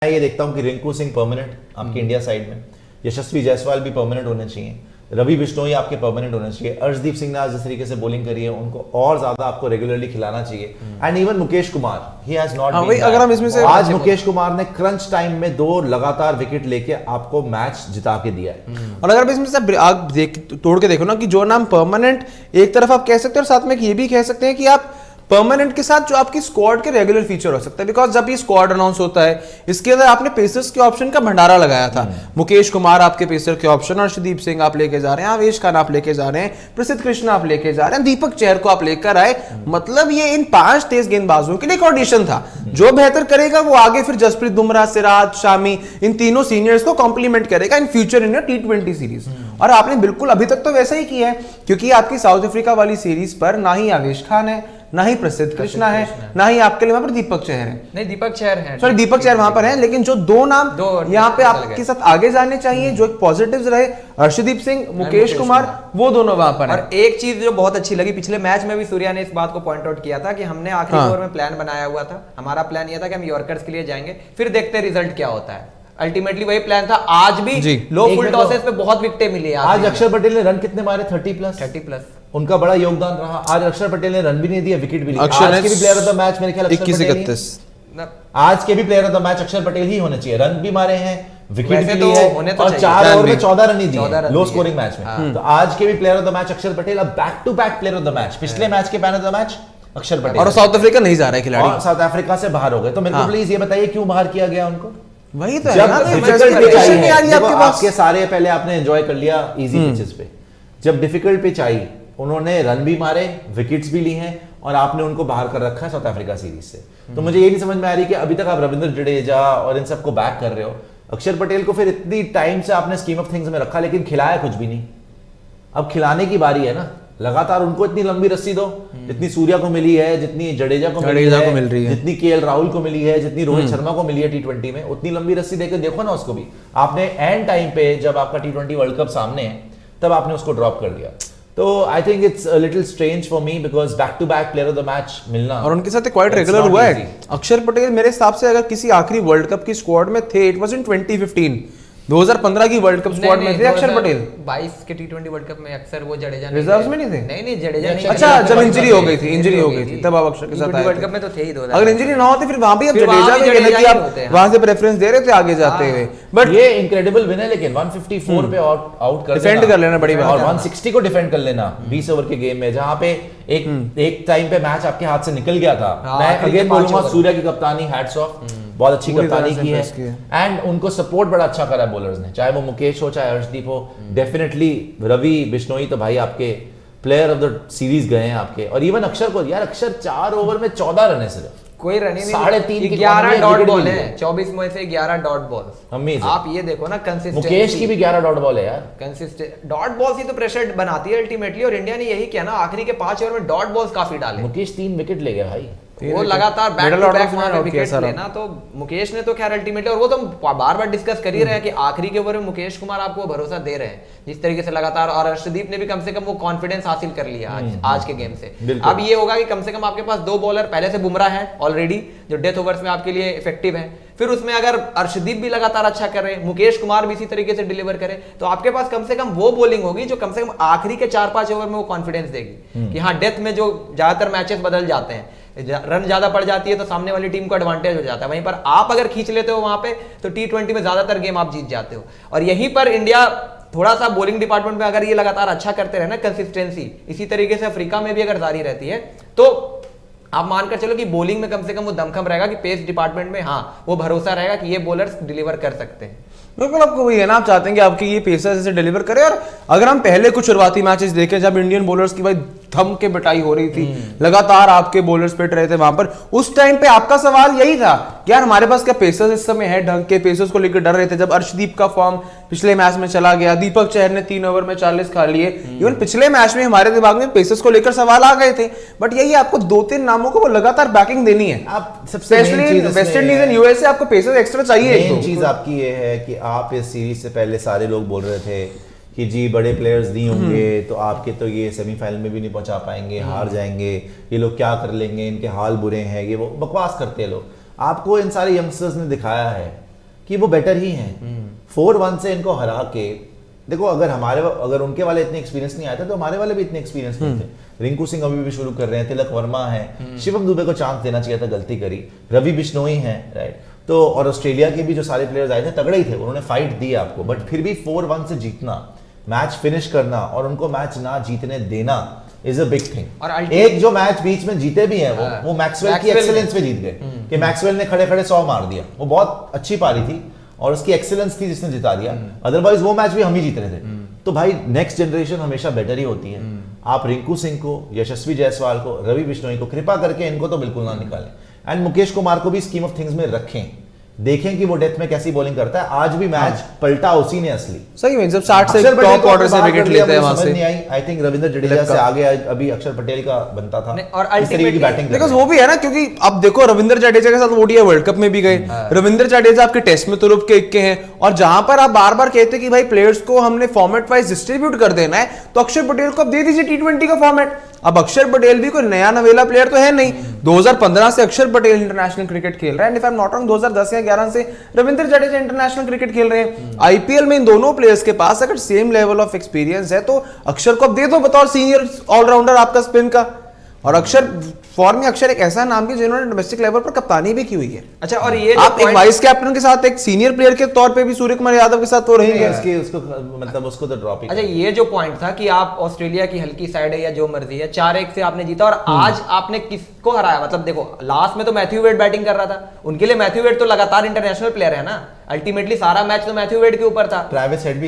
ये देखता हूं कि रिंकू सिंह परमानेंट आपके इंडिया साइड में, यशस्वी जायसवाल भी परमानेंट होने चाहिए, रवि बिश्नोई आपके परमानेंट होने चाहिए, अर्शदीप सिंह ने आज जिस तरीके से बॉलिंग करी है उनको और ज्यादा आपको रेगुलरली खिलाना चाहिए। And even Mukesh Kumar, he has not been, अगर हम इसमें से आज मुकेश कुमार ने क्रंच टाइम में 2 लगातार विकेट लेके आपको मैच जिता के दिया है। और अगर इसमें से आप तोड़ के देखो ना कि जो नाम परमानेंट एक तरफ आप कह सकते हैं और साथ में ये भी कह सकते हैं कि आप परमानेंट के साथ जो आपकी स्क्वाड के रेगुलर फीचर हो सकता है, बिकॉज जब ये स्क्वाड अनाउंस होता है इसके अंदर आपने पेसर्स के ऑप्शन का भंडारा लगाया था। मुकेश कुमार आपके पेसर के ऑप्शन, अर्शदीप सिंह आप लेके जा रहे हैं, आवेश खान आप लेके जा रहे हैं, प्रसिद्ध कृष्णा आप लेके जा रहे हैं, दीपक चहर को आप लेकर आए। मतलब ये इन 5 तेज गेंदबाजों के लिए एक ऑडिशन था। जो बेहतर करेगा वो आगे फिर जसप्रीत बुमराह, सिराज, शामी, इन तीनों सीनियर्स को कॉम्प्लीमेंट करेगा in future in T20 series. और आपने बिल्कुल अभी तक तो वैसा ही किया है, क्योंकि आपकी साउथ अफ्रीका वाली सीरीज पर ना ही आवेश खान है, ना ही प्रसिद्ध कृष्णा है, ना ही आपके लिए वहां पर दीपक चहर है। नहीं, दीपक चहर है, सॉरी दीपक चहर वहां पर है, लेकिन जो 2 नाम यहाँ पे आपके साथ आगे जाने चाहिए, जो एक पॉजिटिव्स रहे, अर्शदीप सिंह, मुकेश कुमार, वो दोनों वहां पर और एक चीज जो बहुत अच्छी लगी पिछले मैच में भी सूर्या ने इस बात को पॉइंट आउट किया था कि हमने आखिरी ओवर में प्लान बनाया हुआ था। हमारा प्लान यह था कि हम यॉर्कर्स के लिए जाएंगे, फिर देखते रिजल्ट क्या होता है। अल्टीमेटली वही प्लान था। आज भी लो फुल टॉसेस पे बहुत विकेटें मिली। आज अक्षर पटेल ने रन कितने मारे? 30 प्लस। उनका बड़ा योगदान रहा। आज अक्षर पटेल ने रन भी नहीं दिया, विकेट भी नहीं। आज के भी प्लेयर ऑफ द मैच मेरे ख्याल 21-31 आज के भी player of the match Axar Patel ही होने चाहिए। रन भी मारे हैं, विकेट भी लिए हैं तो और 4 ओवर में 14 रन ही दिए लो स्कोरिंग मैच में। तो आज के भी player of the match Axar Patel. अब back to back player of the match, पिछले मैच के man of the match Axar Patel. और साउथ अफ्रीका नहीं जा रहा है खिलाड़ी, और साउथ अफ्रीका से बाहर हो गए। तो मेरे को प्लीज ये बताइए क्यों बाहर किया गया उनको? वही तो जब डिफिकल्ट पिच आई है, आपके सारे पहले आपने एंजॉय कर लिया इजी पिचेस पे। जब डिफिकल्ट पिच आई उन्होंने रन भी मारे, विकेट्स भी ली हैं और आपने उनको बाहर कर रखा है साउथ अफ्रीका सीरीज से। तो मुझे ये नहीं समझ में आ रही कि अभी तक आप रविंद्र जडेजा और इन सबको बैक कर रहे हो, अक्षर पटेल को फिर इतनी टाइम से आपने स्कीम ऑफ थिंग्स में रखा लेकिन खिलाया कुछ भी नहीं। अब खिलाने की बारी है ना, लगातार उनको इतनी लंबी रस्सी दो जितनी सूर्या को मिली है, जितनी जडेजा को मिल रही है, जितनी केएल राहुल को मिली है, जितनी रोहित शर्मा को मिली है T20 में, उतनी लंबी रस्सी देकर देखो ना उसको भी। आपने एंड टाइम पे जब आपका T20 वर्ल्ड कप सामने है तब आपने उसको ड्रॉप कर दिया। तो I think it's a little strange for me because back to back player of the match मिलना, और उनके साथ क्वाइट रेगुलर हुआ है। अक्षर पटेल मेरे हिसाब से अगर किसी आखिरी वर्ल्ड कप की स्क्वाड में थे, इट वाज इन 2015 2015 की वर्ल्ड कप स्क्वाड में थे अक्षर पटेल। 22 के T20 वर्ल्ड कप में अक्सर वो जडेजा रिजर्व्स में नहीं थे। नहीं जडेजा नहीं। अच्छा, जब इंजरी हो गई थी तब आप अक्षर के साथ आए। वर्ल्ड कप में तो थे ही 2000। अगर इंजरी ना होती फिर वहां भी आप जडेजा में कहने की आप वहां से प्रेफरेंस दे रहे थे आगे जाते हुए। बट ये इनक्रेडिबल विन है, लेकिन 154 पे आउट कर डिफेंड कर लेना बड़ी बात और 160 को डिफेंड कर लेना 20 ओवर के गेम में, जहां पे एक टाइम पे मैच आपके हाथ से निकल गया था। मैं अगेन बोलूंगा सूर्या की कप्तानी, हैट्स ऑफ, बहुत अच्छी कप्तानी की है। एंड उनको सपोर्ट बड़ा अच्छा करा बॉलर्स ने, चाहे वो मुकेश हो चाहे अर्शदीप हो। डेफिनेटली रवि बिश्नोई तो भाई आपके प्लेयर ऑफ द सीरीज गए हैं आपके। और इवन अक्षर को, यार अक्षर 4 ओवर में 14 रन है सिर्फ, कोई रन ही नहीं, 3.5 11 डॉट बॉल है, 24 में से 11 डॉट बॉल। अमेजिंग। आप ये देखो ना कंसिस्टेंसी, मुकेश की भी 11 डॉट बॉल है यार। कंसिस्टेंट डॉट बॉल्स ही तो प्रेशर बनाती है अल्टीमेटली, और इंडिया ने यही किया ना, आखिरी के 5 ओवर में डॉट बॉल्स काफी डाले। मुकेश 3 विकेट ले गया भाई, वो लगातार बैक टू बैक विकेट लेना। तो मुकेश ने तो खैर अल्टीमेटली, और वो तो बार बार डिस्कस कर ही रहे हैं कि आखिरी के ओवर में मुकेश कुमार आपको भरोसा दे रहे हैं जिस तरीके से लगातार, और अर्शदीप ने भी कम से कम वो कॉन्फिडेंस हासिल कर लिया आज के गेम से। अब ये होगा कि कम से कम आपके पास 2 बॉलर पहले से बुमराह है ऑलरेडी, जो डेथ ओवर्स में आपके लिए इफेक्टिव है। फिर उसमें अगर अर्शदीप भी लगातार अच्छा करे, मुकेश कुमार भी इसी तरीके से डिलीवर करे, तो आपके पास कम से कम वो बॉलिंग होगी जो कम से कम आखिरी के 4-5 ओवर में वो कॉन्फिडेंस देगी कि हाँ, डेथ में जो ज्यादातर मैचेस बदल जाते हैं, रन ज्यादा पड़ जाती है तो सामने वाली टीम को एडवांटेज हो जाता है। वहीं पर आप अगर खींच लेते हो वहां पे तो T20 में ज्यादातर गेम आप जीत जाते हो। और यहीं पर इंडिया थोड़ा सा बॉलिंग डिपार्टमेंट में अगर ये लगातार अच्छा करते रहे ना, कंसिस्टेंसी इसी तरीके से अफ्रीका में भी अगर जारी रहती है, तो आप मानकर चलो कि बॉलिंग में कम से कम वो दमखम रहेगा कि पेस डिपार्टमेंट में हाँ वो भरोसा रहेगा कि ये बॉलर्स डिलीवर कर सकते हैं। बिल्कुल, आपको वही है ना, आप चाहते हैं कि आपके ये पेसर्स इसे डिलीवर करे। और अगर हम पहले कुछ शुरुआती मैचेस देखें जब इंडियन बॉलर्स की भाई थम के बिटाई हो रही थी, लगातार आपके बॉलर्स पिट रहे थे वहां पर, उस टाइम पे आपका सवाल यही था कि यार हमारे पास क्या पेसर्स इस समय है ढंग के? पेसर्स को लेकर डर रहे थे। जब अर्शदीप का फॉर्म पिछले मैच में चला गया, दीपक चहर ने 3 ओवर में 40 खा लिए, इवन पिछले मैच में हमारे दिमाग में पेसर्स को लेकर सवाल आ गए थे। बट यही आपको 2-3 नामों को वो लगातार बैकिंग देनी है। आप सबसे वेस्ट इंडीज एंड यूएसए आपको पेसर्स एक्स्ट्रा चाहिए। एक चीज आपकी ये है कि आप इस सीरीज से पहले सारे लोग बोल रहे थे कि जी बड़े प्लेयर्स नहीं होंगे तो आपके तो ये सेमीफाइनल में भी नहीं पहुंचा पाएंगे, हार जाएंगे, ये लोग क्या कर लेंगे, इनके हाल बुरे हैं, ये वो बकवास करते हैं लोग। आपको इन सारे यंगस्टर्स ने दिखाया है कि वो बेटर ही हैं। 4-1 से इनको हरा के, देखो अगर उनके वाले इतने एक्सपीरियंस नहीं आए थे तो हमारे वाले भी इतने एक्सपीरियंस नहीं थे। रिंकू सिंह अभी भी शुरू कर रहे हैं, तिलक वर्मा है, शिवम दुबे को चांस देना चाहिए था, गलती करी, रवि बिश्नोई है, राइट। तो और ऑस्ट्रेलिया के भी जो सारे प्लेयर्स आए थे तगड़े ही थे, उन्होंने फाइट दी आपको, बट फिर भी 4-1 से जीतना, मैच फिनिश करना और उनको मैच ना जीतने देना इज अ बिग थिंग। और एक जो मैच बीच में जीते भी हैं वो मैक्सवेल की एक्सेलेंस पे जीत गए, कि मैक्सवेल ने खड़े खड़े 100 मार दिया, वो बहुत अच्छी पारी थी और उसकी एक्सेलेंस थी जिसने जिता दिया, अदरवाइज वो मैच भी हम ही जीत रहे थे। तो भाई नेक्स्ट जनरेशन हमेशा बेटर ही होती है। आप रिंकू सिंह को, यशस्वी जायसवाल को, रवि बिश्नोई को कृपा करके इनको तो बिल्कुल ना निकालें, एंड मुकेश कुमार को भी स्कीम ऑफ थिंग्स में रखें, देखें कि वो डेथ में कैसी बॉलिंग करता है। आज भी मैच पलटा उसी ने असली, सही में जब 60 से टॉप ऑर्डर से विकेट लेते हैं वहां से नहीं आई। आई थिंक रविंद्र जडेजा से आगे अभी अक्षर पटेल का बनता था, और अल्टीमेटली बैटिंग बिकॉज़ वो भी है ना, क्योंकि अब देखो रविंद्र जडेजा के साथ ओडीआई वर्ल्ड कप में भी गए, रविंद्र जडेजा आपके टेस्ट में तो रुक के इक्के हैं, और जहां पर आप बार बार कहते हैं कि भाई प्लेयर्स को हमने फॉर्मेट वाइज डिस्ट्रीब्यूट कर देना है, तो अक्षर पटेल को अब दे दीजिए T20 का फॉर्मेट। अब अक्षर पटेल भी कोई नया नवेला प्लेयर तो है नहीं, 2015 से अक्षर पटेल इंटरनेशनल क्रिकेट खेल रहा है, and if I am not wrong 2010 या 11 से रविंद्र जडेजा इंटरनेशनल क्रिकेट खेल रहे हैं। आईपीएल में इन दोनों प्लेयर्स के पास अगर सेम लेवल ऑफ एक्सपीरियंस है तो अक्षर को अब दे दो बतौर सीनियर ऑलराउंडर आपका स्पिन का। और अक्षर फॉर्म में अक्षर एक ऐसा नाम भी जिन्होंने डोमेस्टिक लेवल पर कप्तानी भी की हुई है। अच्छा, और ये आप एक वाइस कैप्टन के साथ एक सीनियर प्लेयर के तौर पे भी सूर्य कुमार यादव के साथ तो रहेंगे, उसको तो ड्रॉप ही। अच्छा, ये जो पॉइंट था कि आप ऑस्ट्रेलिया की हल्की साइड है या जो मर्जी है, 4-1 से आपने जीता, और आज आपने किसको हराया? मतलब देखो लास्ट में तो मैथ्यू वेड बैटिंग कर रहा था, उनके लिए मैथ्यू वेड तो लगातार इंटरनेशनल प्लेयर है ना, अल्टीमेटली सारा मैच तो मैथ्यू वेड के ऊपर था। ट्रेविस हेड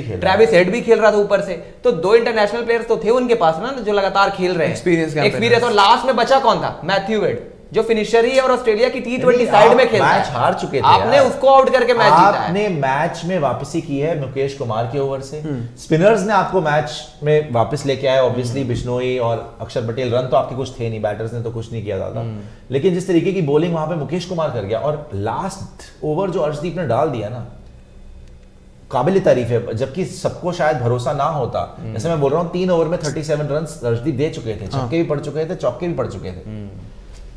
भी खेल रहा था ऊपर से, तो 2 इंटरनेशनल प्लेयर्स तो थे उनके पास ना जो लगातार खेल रहे हैं, एक्सपीरियंस। और लास्ट में बचा कौन था? मैथ्यू वेड, जो फिनिशर ही है और ऑस्ट्रेलिया की T20 साइड में खेलता है। मैच हार चुके थे, आपने उसको आउट करके मैच जीता है। आपने मैच में वापसी की है मुकेश कुमार के ओवर से, स्पिनर्स ने आपको मैच में वापस लेके आए, ऑब्वियसली बिश्नोई और अक्षर पटेल, रन तो आपके कुछ थे नहीं, बैटर्स ने तो कुछ नहीं किया था, लेकिन जिस तरीके की बॉलिंग वहां पे मुकेश कुमार कर गया, और लास्ट ओवर जो अर्शदीप ने डाल दिया ना, काबिल तारीफ है, जबकि सबको शायद भरोसा ना होता। जैसे मैं बोल रहा हूँ 3 ओवर में 37 रन अर्शदीप दे चुके थे, छक्के भी पड़ चुके थे, चौके भी पड़ चुके थे,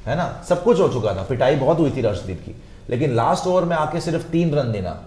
है ना, सब कुछ हो चुका था, पिटाई बहुत हुई थी अर्शदीप की, लेकिन लास्ट ओवर में आके सिर्फ 3 रन देना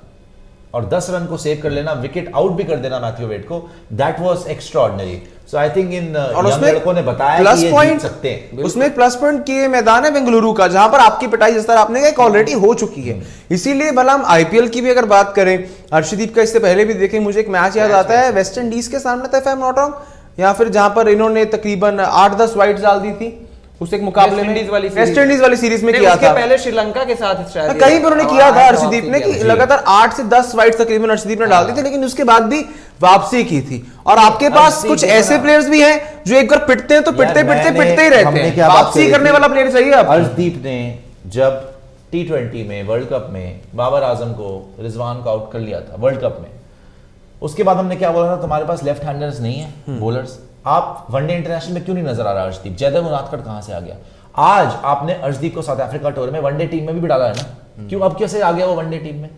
और 10 रन को सेव कर लेना, विकेट आउट भी कर देना मैथ्यू वेड को, that was extraordinary. So I think in young लड़कों ने बताया कि ये जीत सकते हैं। उसमें प्लस पॉइंट की मैदान है बेंगलुरु का, जहां पर आपकी पिटाई जिस तरह आपने कहा ऑलरेडी हो चुकी है। इसीलिए भला हम आईपीएल की भी अगर बात करें, अर्शदीप का इससे पहले भी देखें, मुझे एक मैच याद आता है वेस्ट इंडीज के सामने था, if I am not wrong, या फिर जहां पर इन्होंने तकरीबन 8-10 वाइड्स डाल दी थी उस एक मुकाबले में, वेस्ट इंडीज वाली सीरीज में किया था, पहले श्रीलंका के साथ कहीं पर उन्होंने किया था अर्शदीप ने, कि लगातार 8 से 10 वाइड्स तकरीबन अर्शदीप ने डाल दी थी, लेकिन उसके बाद भी वापसी की थी। और आपके पास कुछ ऐसे प्लेयर्स भी हैं जो एक बार पिटते हैं तो पिटते ही रहते हैं, वापसी करने वाला प्लेयर चाहिए। अर्शदीप ने जब T20 में वर्ल्ड कप में बाबर आजम को, रिजवान को आउट कर लिया था वर्ल्ड कप में, उसके बाद हमने क्या बोला था, तुम्हारे पास लेफ्ट हैंडर्स नहीं है बॉलर्स, आप वनडे इंटरनेशनल में क्यों नहीं नजर आ रहा अर्शदीप? जयदेव उनादकट कहां से आ गया? आज आपने अर्शदीप को साउथ अफ्रीका टूर में वनडे टीम में भी डाला है ना, क्यों अब कैसे आ गया वो वनडे टीम में?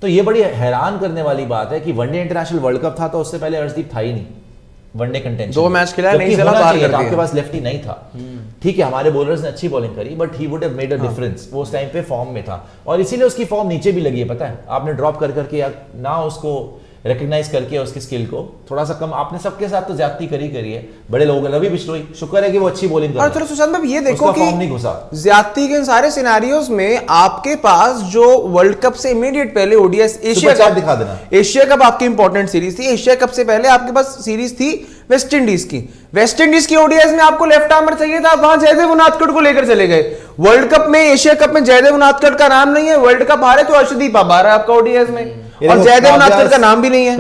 तो ये बड़ी हैरान करने वाली बात है कि वनडे इंटरनेशनल वर्ल्ड कप था तो उससे पहले अर्शदीप था ही नहीं वनडे कंटेंशन, 2 मैच खेला नहीं चला, बाहर कर दिया, आपके पास लेफ्टी नहीं था। ठीक है, हमारे बॉलर्स ने अच्छी बॉलिंग करी, but he would have made a difference, वो उस टाइम पे फॉर्म में था, और इसीलिए उसकी फॉर्म नीचे भी लगी है, पता है, आपने ड्रॉप कर करके या ना उसको रिकग्नाइज करके उसकी स्किल को थोड़ा सा कम, आपने सबके साथ तो ज्यादती करी है, बड़े लोग, रवि बिश्नोई, शुक्र है कि वो अच्छी बॉलिंग कर रहा है। और चलो सुशांत भाई ये देखो कि फॉर्म नहीं घुसा, ज्यादती के इन सारे सिनेरियोज में आपके पास जो वर्ल्ड कप से इमीडिएट पहले ओडीआई एशिया कप दिखा देना, एशिया कप आपकी इंपॉर्टेंट सीरीज थी, एशिया कप से पहले आपके पास सीरीज थी वेस्ट इंडीज की, वेस्ट इंडीज की ओडीआई में आपको लेफ्ट आर्मर चाहिए था, वहां जयदेव उनादकट को लेकर चले गए। वर्ल्ड कप में, एशिया कप में जयदेव उनादकट का नाम नहीं है, वर्ल्ड कप हारे तो अर्शदीप आ रहा है आपका ओडीआई में, और जयदेव उनादकट का नाम भी नहीं है।